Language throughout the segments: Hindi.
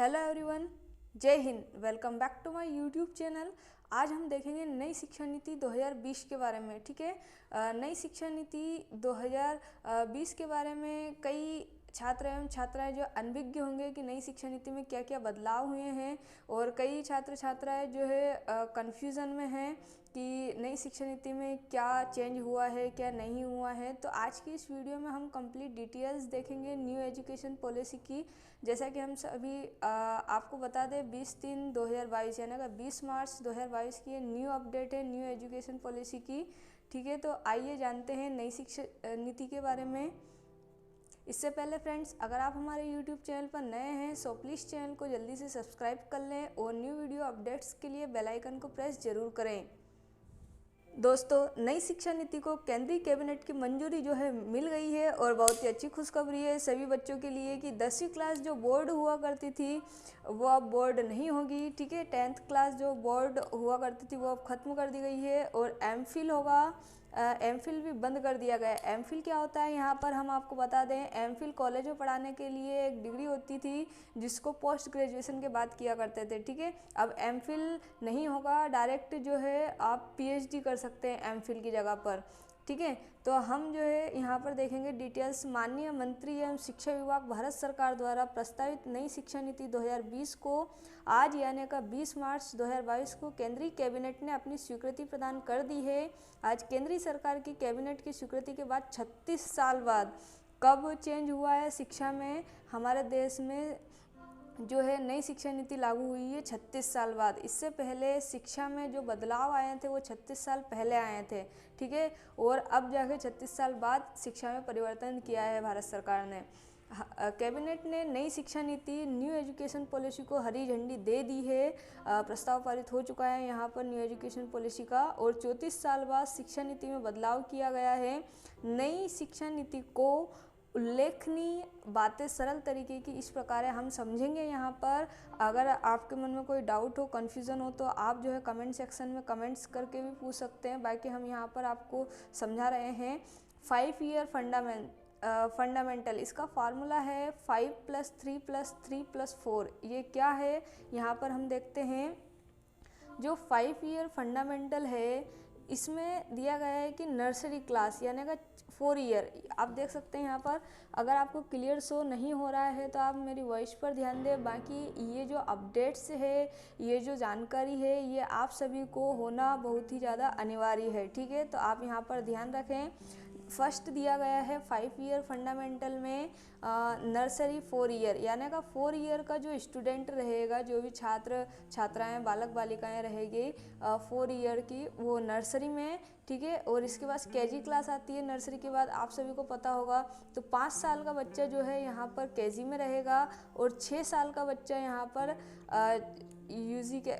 Hello everyone, Jai Hind. Welcome back to my YouTube channel. आज हम देखेंगे नई शिक्षा नीति 2020 के बारे में। ठीक है, नई शिक्षा नीति 2020 के बारे में कई छात्र एवं छात्राएं जो अनभिज्ञ होंगे कि नई शिक्षा नीति में क्या क्या बदलाव हुए हैं, और कई छात्र छात्राएं जो है कन्फ्यूज़न में हैं कि नई शिक्षा नीति में क्या चेंज हुआ है, क्या नहीं हुआ है। तो आज की इस वीडियो में हम कंप्लीट डिटेल्स देखेंगे न्यू एजुकेशन पॉलिसी की। जैसा कि हम सभी आपको बता दें, 20/3/2022 यानी कि 20 मार्च 2022 की ये न्यू अपडेट है न्यू एजुकेशन पॉलिसी की। ठीक है, तो आइए जानते हैं नई शिक्षा नीति के बारे में। इससे पहले फ्रेंड्स, अगर आप हमारे यूट्यूब चैनल पर नए हैं सो प्लीज़ चैनल को जल्दी से सब्सक्राइब कर लें और न्यू वीडियो अपडेट्स के लिए बेल आइकन को प्रेस जरूर करें। दोस्तों, नई शिक्षा नीति को केंद्रीय कैबिनेट की मंजूरी जो है मिल गई है, और बहुत ही अच्छी खुशखबरी है सभी बच्चों के लिए कि 10वीं क्लास जो बोर्ड हुआ करती थी वो अब बोर्ड नहीं होगी। ठीक है, 10th क्लास जो बोर्ड हुआ करती थी वो अब ख़त्म कर दी गई है, और एमफिल होगा। एमफिल भी बंद कर दिया गया है। एमफिल क्या होता है, यहाँ पर हम आपको बता दें, एमफिल कॉलेज में पढ़ाने के लिए एक डिग्री होती थी जिसको पोस्ट ग्रेजुएशन के बाद किया करते थे। ठीक है, अब एमफिल नहीं होगा, डायरेक्ट जो है आप पीएचडी कर सकते हैं एमफिल की जगह पर। ठीक है, तो हम जो है यहाँ पर देखेंगे डिटेल्स। माननीय मंत्री एवं शिक्षा विभाग भारत सरकार द्वारा प्रस्तावित नई शिक्षा नीति 2020 को आज यानी का 20 मार्च 2022 को केंद्रीय कैबिनेट ने अपनी स्वीकृति प्रदान कर दी है। आज केंद्रीय सरकार की कैबिनेट की स्वीकृति के बाद 36 साल बाद कब चेंज हुआ है शिक्षा में हमारे देश में जो है नई शिक्षा नीति लागू हुई है 36 साल बाद। इससे पहले शिक्षा में जो बदलाव आए थे वो 36 साल पहले आए थे। ठीक है, और अब जाके 36 साल बाद शिक्षा में परिवर्तन किया है भारत सरकार ने। कैबिनेट ने नई शिक्षा नीति न्यू एजुकेशन पॉलिसी को हरी झंडी दे दी है। प्रस्ताव पारित हो चुका है यहाँ पर न्यू एजुकेशन पॉलिसी का, और 34 साल बाद शिक्षा नीति में बदलाव किया गया है। नई शिक्षा नीति को उल्लेखनीय बातें सरल तरीके की इस प्रकार है, हम समझेंगे यहाँ पर। अगर आपके मन में कोई डाउट हो, कन्फ्यूज़न हो, तो आप जो है कमेंट सेक्शन में कमेंट्स करके भी पूछ सकते हैं। बाकी हम यहाँ पर आपको समझा रहे हैं। 5 ईयर फंडामेंटल, इसका फार्मूला है 5+3+3+4। ये क्या है यहाँ पर हम देखते हैं। जो 5 ईयर फंडामेंटल है इसमें दिया गया है कि नर्सरी क्लास यानी कि 4 ईयर। आप देख सकते हैं यहाँ पर, अगर आपको क्लियर शो नहीं हो रहा है तो आप मेरी वॉइस पर ध्यान दें। बाकी ये जो अपडेट्स है, ये जो जानकारी है, ये आप सभी को होना बहुत ही ज़्यादा अनिवार्य है। ठीक है, तो आप यहाँ पर ध्यान रखें। फर्स्ट दिया गया है 5 ईयर फंडामेंटल में नर्सरी 4 ईयर यानी का 4 ईयर का जो स्टूडेंट रहेगा, जो भी छात्र छात्राएं बालक बालिकाएं रहेगी 4 ईयर की, वो नर्सरी में। ठीक है, और इसके बाद केजी क्लास आती है नर्सरी के बाद, आप सभी को पता होगा। तो 5 साल का बच्चा जो है यहाँ पर केजी में रहेगा, और 6 साल का बच्चा यहाँ पर यूजी के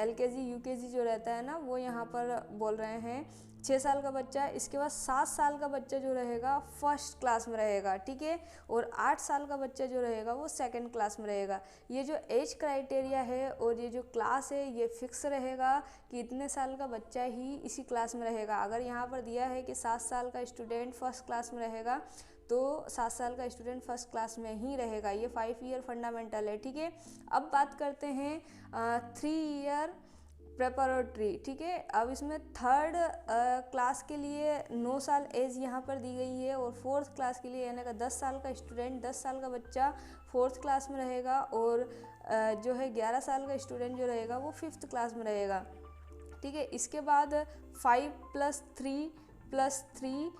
एलकेजी यूकेजी जो रहता है ना, वो यहाँ पर बोल रहे हैं 6 साल का बच्चा। इसके बाद 7 साल का बच्चा जो रहेगा फर्स्ट क्लास में रहेगा। ठीक है, और 8 साल का बच्चा जो रहेगा वो सेकंड क्लास में रहेगा। ये जो एज क्राइटेरिया है और ये जो क्लास है ये फिक्स रहेगा कि इतने साल का बच्चा ही इसी क्लास में रहेगा। अगर यहाँ पर दिया है कि 7 साल का स्टूडेंट फर्स्ट क्लास में रहेगा तो 7 साल का स्टूडेंट फर्स्ट क्लास में ही रहेगा। ये 5 ईयर फंडामेंटल है। ठीक है, अब बात करते हैं 3 ईयर प्रेपरेटरी। ठीक है, अब इसमें थर्ड क्लास के लिए 9 साल एज यहाँ पर दी गई है, और फोर्थ क्लास के लिए यानी कि 10 साल का स्टूडेंट 10 साल का बच्चा फोर्थ क्लास में रहेगा, और जो है 11 साल का स्टूडेंट जो रहेगा वो फिफ्थ क्लास में रहेगा। ठीक है, इसके बाद 5+3+3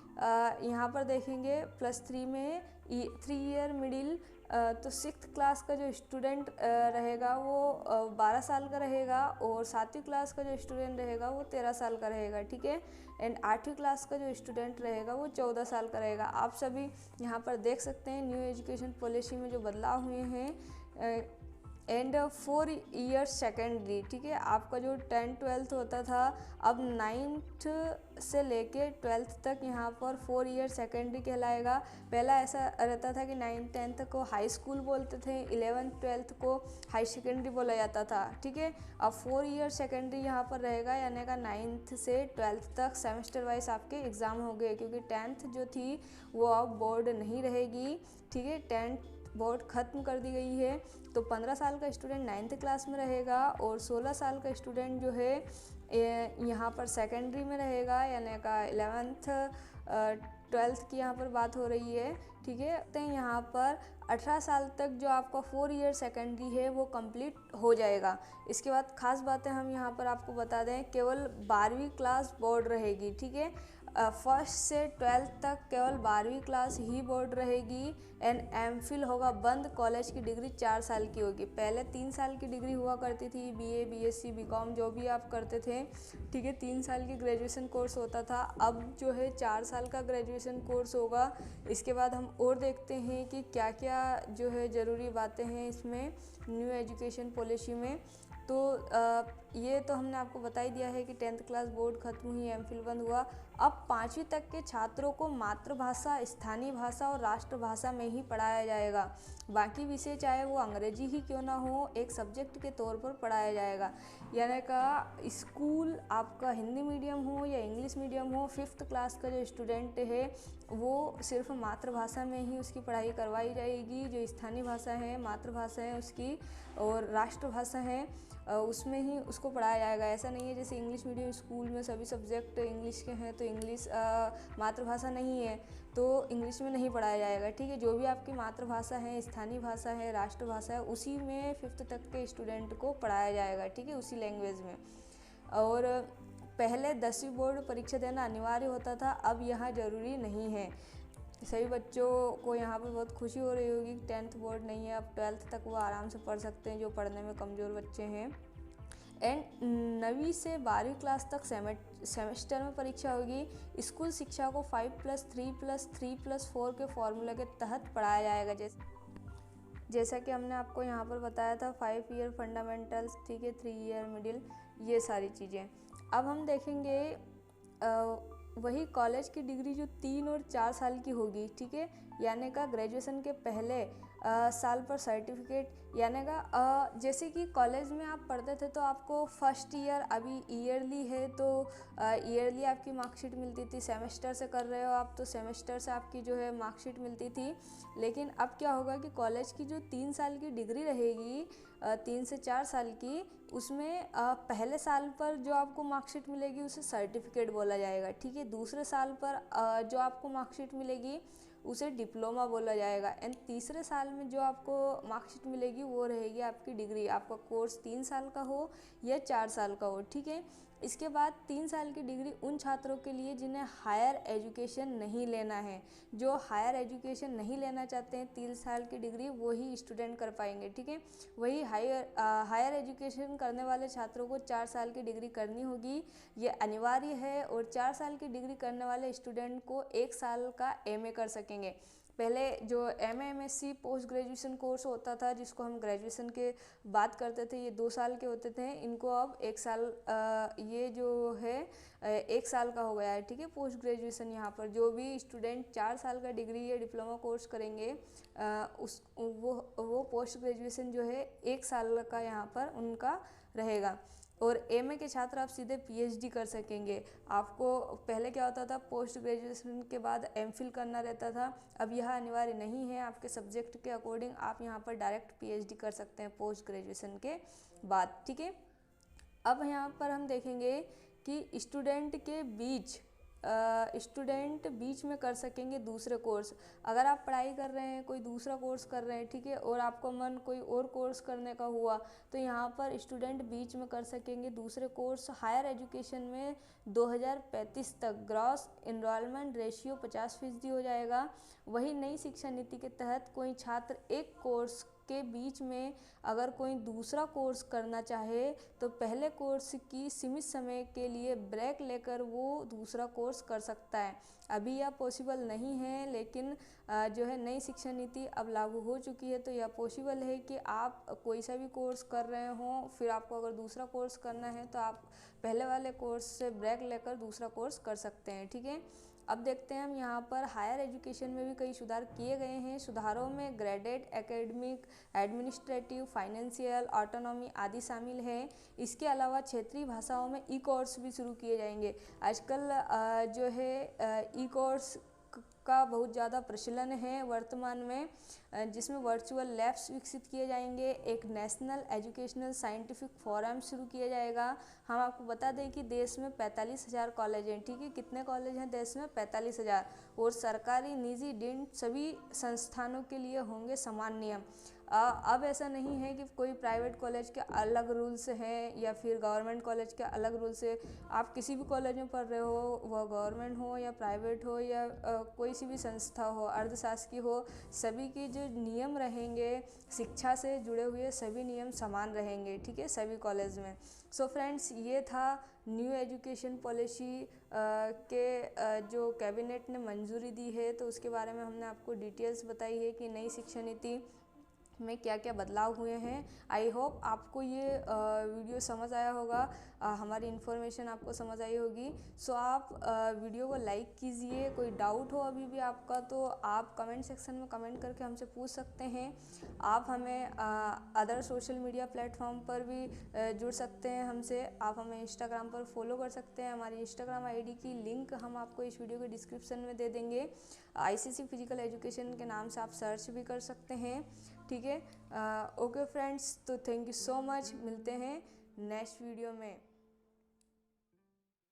यहाँ पर देखेंगे +3 में 3 ईयर मिडिल, तो 6th क्लास का जो स्टूडेंट रहेगा वो 12 साल का रहेगा, और 7वीं क्लास का जो स्टूडेंट रहेगा वो 13 साल का रहेगा। ठीक है, एंड 8वीं क्लास का जो स्टूडेंट रहेगा वो 14 साल का रहेगा। आप सभी यहाँ पर देख सकते हैं न्यू एजुकेशन पॉलिसी में जो बदलाव हुए हैं। And 4 year secondary. ठीक है, आपका जो 10th-12th होता था, अब 9th से लेके 12th तक यहाँ पर 4 ईयर सेकेंडरी कहलाएगा। पहला ऐसा रहता था कि 9th-10th को हाई स्कूल बोलते थे, 11th-12th को हाई सेकेंडरी बोला जाता था। ठीक है, अब 4 ईयर सेकेंडरी यहाँ पर रहेगा, यानी का 9th से 12th तक सेमेस्टर वाइज आपके एग्ज़ाम हो गए, क्योंकि 10th जो थी वो अब बोर्ड नहीं रहेगी। ठीक है, 10th बोर्ड ख़त्म कर दी गई है। तो 15 साल का स्टूडेंट 9th क्लास में रहेगा और 16 साल का स्टूडेंट जो है यहाँ पर सेकेंडरी में रहेगा, यानी का 11th 12th की यहाँ पर बात हो रही है, ठीक है। तो यहाँ पर 18 साल तक जो आपका 4 ईयर सेकेंडरी है वो कंप्लीट हो जाएगा। इसके बाद खास बातें हम यहाँ पर आपको बता दें, केवल 12वीं क्लास बोर्ड रहेगी, ठीक है। फर्स्ट से 12th तक केवल 12वीं क्लास ही बोर्ड रहेगी। एंड एमफिल होगा बंद, कॉलेज की डिग्री 4 साल की होगी। पहले 3 साल की डिग्री हुआ करती थी, बीए, बीएससी, बीकॉम जो भी आप करते थे, ठीक है, 3 साल की ग्रेजुएशन कोर्स होता था। अब जो है 4 साल का ग्रेजुएशन कोर्स होगा। इसके बाद हम और देखते हैं कि क्या क्या जो है ज़रूरी बातें हैं इसमें न्यू एजुकेशन पॉलिसी में। तो ये तो हमने आपको बता ही दिया है कि 10th क्लास बोर्ड खत्म हुई, एमफिल बंद हुआ। अब 5वीं तक के छात्रों को मातृभाषा, स्थानीय भाषा और राष्ट्रभाषा में ही पढ़ाया जाएगा। बाकी विषय चाहे वो अंग्रेजी ही क्यों ना हो, एक सब्जेक्ट के तौर पर पढ़ाया जाएगा। यानी का स्कूल आपका हिंदी मीडियम हो या इंग्लिश मीडियम हो, 5th क्लास का जो स्टूडेंट है वो सिर्फ मातृभाषा में ही उसकी पढ़ाई करवाई जाएगी। जो स्थानीय भाषा है, मातृभाषा है उसकी और राष्ट्रभाषा है, उसमें ही उसको पढ़ाया जाएगा। ऐसा नहीं है जैसे इंग्लिश मीडियम स्कूल में सभी सब्जेक्ट इंग्लिश के हैं तो इंग्लिश मातृभाषा नहीं है तो इंग्लिश में नहीं पढ़ाया जाएगा, ठीक है। जो भी आपकी मातृभाषा है, स्थानीय भाषा है, राष्ट्रभाषा है, उसी में 5th तक के स्टूडेंट को पढ़ाया जाएगा, ठीक है, उसी लैंग्वेज में। और पहले 10वीं बोर्ड परीक्षा देना अनिवार्य होता था, अब यहाँ ज़रूरी नहीं है। सभी बच्चों को यहाँ पर बहुत खुशी हो रही होगी, 10th बोर्ड नहीं है, अब 12th तक वो आराम से पढ़ सकते हैं जो पढ़ने में कमज़ोर बच्चे हैं। एंड 9वीं से 12वीं क्लास तक सेमेस्टर में परीक्षा होगी। स्कूल शिक्षा को 5+3+3+4 के फॉर्मूला के तहत पढ़ाया जाएगा। जैसा कि हमने आपको यहाँ पर बताया था, 5 ईयर फंडामेंटल्स, ठीक है, 3 ईयर मिडिल, ये सारी चीज़ें। अब हम देखेंगे वही कॉलेज की डिग्री जो 3 और 4 साल की होगी, ठीक है, यानी का ग्रेजुएशन के पहले साल पर सर्टिफिकेट, यानी का जैसे कि कॉलेज में आप पढ़ते थे तो आपको फर्स्ट ईयर, अभी ईयरली है तो ईयरली आपकी मार्कशीट मिलती थी। सेमेस्टर से कर रहे हो आप तो सेमेस्टर से आपकी जो है मार्कशीट मिलती थी। लेकिन अब क्या होगा कि कॉलेज की जो 3 साल की डिग्री रहेगी, 3 से 4 साल की, उसमें पहले साल पर जो आपको मार्कशीट मिलेगी उसे सर्टिफिकेट बोला जाएगा, ठीक है। दूसरे साल पर जो आपको मार्कशीट मिलेगी उसे डिप्लोमा बोला जाएगा। एंड तीसरे साल में जो आपको मार्कशीट मिलेगी वो रहेगी आपकी डिग्री, आपका कोर्स 3 साल का हो या 4 साल का हो, ठीक है। इसके बाद 3 साल की डिग्री उन छात्रों के लिए जिन्हें हायर एजुकेशन नहीं लेना है। जो हायर एजुकेशन नहीं लेना चाहते हैं 3 साल की डिग्री, वही स्टूडेंट कर पाएंगे, ठीक है। वही हायर एजुकेशन करने वाले छात्रों को 4 साल की डिग्री करनी होगी, ये अनिवार्य है। और 4 साल की डिग्री करने वाले स्टूडेंट को 1 साल का एमए कर सकेंगे। पहले जो MA, MSc, post graduation course होता था जिसको हम ग्रेजुएशन के बात करते थे, ये 2 साल के होते थे, इनको अब 1 साल ये जो है 1 साल का हो गया है, ठीक है। पोस्ट ग्रेजुएशन यहाँ पर जो भी स्टूडेंट 4 साल का डिग्री या डिप्लोमा कोर्स करेंगे वो पोस्ट ग्रेजुएशन जो है 1 साल का यहाँ पर उनका रहेगा। और एमए के छात्र आप सीधे पीएचडी कर सकेंगे। आपको पहले क्या होता था, पोस्ट ग्रेजुएशन के बाद एमफिल करना रहता था, अब यह अनिवार्य नहीं है। आपके सब्जेक्ट के अकॉर्डिंग आप यहाँ पर डायरेक्ट पीएचडी कर सकते हैं पोस्ट ग्रेजुएशन के बाद, ठीक है। अब यहाँ पर हम देखेंगे कि स्टूडेंट बीच में कर सकेंगे दूसरे कोर्स। अगर आप पढ़ाई कर रहे हैं, कोई दूसरा कोर्स कर रहे हैं, ठीक है, और आपको मन कोई और कोर्स करने का हुआ तो यहाँ पर स्टूडेंट बीच में कर सकेंगे दूसरे कोर्स। हायर एजुकेशन में 2035 तक ग्रॉस इनरोलमेंट रेशियो 50% हो जाएगा। वही नई शिक्षा नीति के तहत कोई छात्र एक कोर्स के बीच में अगर कोई दूसरा कोर्स करना चाहे तो पहले कोर्स की सीमित समय के लिए ब्रेक लेकर वो दूसरा कोर्स कर सकता है। अभी यह पॉसिबल नहीं है, लेकिन जो है नई शिक्षा नीति अब लागू हो चुकी है तो यह पॉसिबल है कि आप कोई सा भी कोर्स कर रहे हों, फिर आपको अगर दूसरा कोर्स करना है तो आप पहले वाले कोर्स से ब्रेक लेकर दूसरा कोर्स कर सकते हैं, ठीक है। अब देखते हैं हम यहाँ पर हायर एजुकेशन में भी कई सुधार किए गए हैं। सुधारों में graded, academic, administrative, financial, autonomy आदि शामिल है। इसके अलावा क्षेत्रीय भाषाओं में ई कोर्स भी शुरू किए जाएंगे। आजकल जो है ई कोर्स का बहुत ज़्यादा प्रचलन है वर्तमान में, जिसमें वर्चुअल लैब्स विकसित किए जाएंगे। एक नेशनल एजुकेशनल साइंटिफिक फोरम शुरू किया जाएगा। हम आपको बता दें कि देश में 45,000 कॉलेज हैं, ठीक है। कितने कॉलेज हैं देश में? 45,000। और सरकारी, निजी, डीम्ड सभी संस्थानों के लिए होंगे समान नियम। अब ऐसा नहीं है कि कोई प्राइवेट कॉलेज के अलग रूल्स हैं या फिर गवर्नमेंट कॉलेज के अलग रूल्स है। आप किसी भी कॉलेज में पढ़ रहे हो, वह गवर्नमेंट हो या प्राइवेट हो या कोई सी भी संस्था हो, अर्धशासकीय हो, सभी के जो नियम रहेंगे शिक्षा से जुड़े हुए सभी नियम समान रहेंगे, ठीक है, सभी कॉलेज में। सो फ्रेंड्स, ये था न्यू एजुकेशन पॉलिसी के जो कैबिनेट ने मंजूरी दी है, तो उसके बारे में हमने आपको डिटेल्स बताई है कि नई शिक्षा नीति में क्या क्या बदलाव हुए हैं। आई होप आपको ये वीडियो समझ आया होगा, हमारी इन्फॉर्मेशन आपको समझ आई होगी। सो आप वीडियो को लाइक कीजिए। कोई डाउट हो अभी भी आपका तो आप कमेंट सेक्शन में कमेंट करके हमसे पूछ सकते हैं। आप हमें अदर सोशल मीडिया प्लेटफॉर्म पर भी जुड़ सकते हैं हमसे। आप हमें इंस्टाग्राम पर फॉलो कर सकते हैं। हमारी इंस्टाग्राम आईडी की लिंक हम आपको इस वीडियो के डिस्क्रिप्शन में दे देंगे। ICC फिजिकल एजुकेशन के नाम से आप सर्च भी कर सकते हैं, ठीक है। ओके फ्रेंड्स, तो थैंक यू सो मच। मिलते हैं नेक्स्ट वीडियो में।